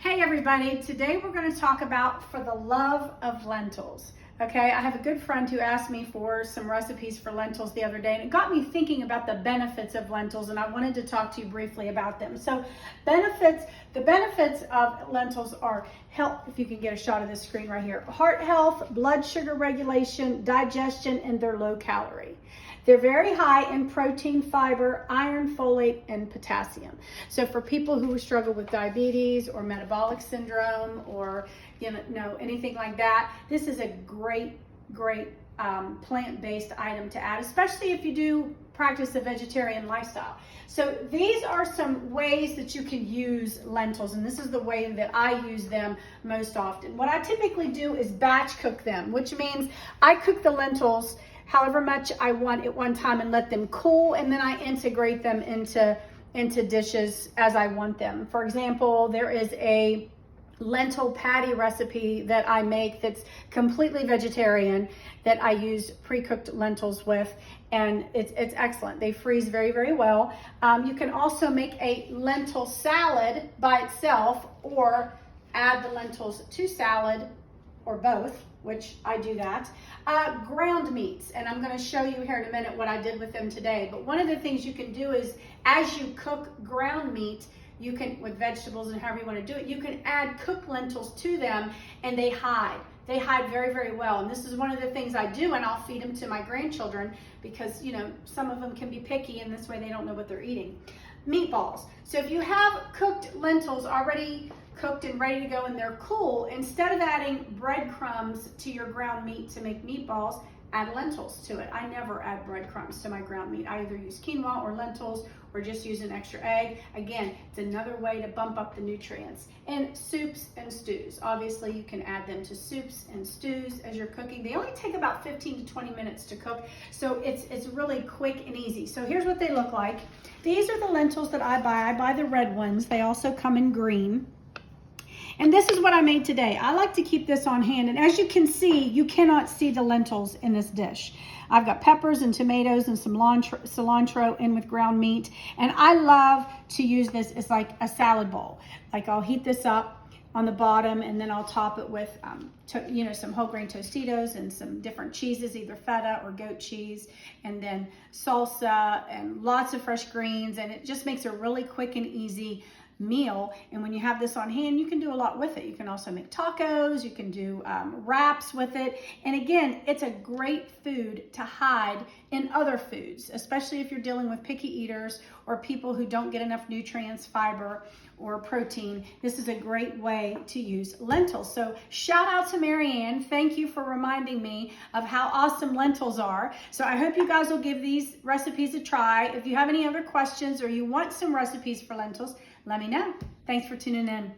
Hey everybody, today we're going to talk about for the love of lentils. Okay, I have a good friend who asked me for some recipes for lentils the other day, and it got me thinking about the benefits of lentils, and I wanted to talk to you briefly about them. So the benefits of lentils are health, if you can get a shot of this screen right here, heart health, blood sugar regulation, digestion, and they're low calorie. They're very high in protein, fiber, iron, folate, and potassium. So for people who struggle with diabetes or metabolic syndrome or anything like that, this is a great plant-based item to add, especially if you do practice a vegetarian lifestyle. So these are some ways that you can use lentils, and this is the way that I use them most often. What I typically do is batch cook them, which means I cook the lentils however much I want at one time and let them cool, and then I integrate them into dishes as I want them. For example, there is a lentil patty recipe that I make that's completely vegetarian that I use pre-cooked lentils with, and it's excellent. They freeze very, very well. You can also make a lentil salad by itself or add the lentils to salad or both, which I do that. Ground meats, and I'm going to show you here in a minute what I did with them today. But one of the things you can do is, as you cook ground meat, you can, with vegetables and however you want to do it, you can add cooked lentils to them, and they hide. They hide very, very well. And this is one of the things I do, and I'll feed them to my grandchildren because, some of them can be picky, and this way they don't know what they're eating. Meatballs. So if you have cooked lentils already cooked and ready to go and they're cool, instead of adding breadcrumbs to your ground meat to make meatballs, add lentils to it. I never add breadcrumbs to my ground meat. I either use quinoa or lentils or just use an extra egg. Again, it's another way to bump up the nutrients. And soups and stews. Obviously, you can add them to soups and stews as you're cooking. They only take about 15 to 20 minutes to cook, so it's really quick and easy. So here's what they look like. These are the lentils that I buy. I buy the red ones. They also come in green. And this is what I made today. I like to keep this on hand. And as you can see, you cannot see the lentils in this dish. I've got peppers and tomatoes and some cilantro in with ground meat. And I love to use this as like a salad bowl. Like I'll heat this up on the bottom and then I'll top it with, some whole grain Tostitos and some different cheeses, either feta or goat cheese, and then salsa and lots of fresh greens. And it just makes a really quick and easy meal. And when you have this on hand, you can do a lot with it. You can also make tacos, you can do wraps with it. And again, it's a great food to hide in other foods, especially if you're dealing with picky eaters or people who don't get enough nutrients, fiber, or protein. This is a great way to use lentils. So shout out to Marianne. Thank you for reminding me of how awesome lentils are. So I hope you guys will give these recipes a try. If you have any other questions or you want some recipes for lentils, let me know. Thanks for tuning in.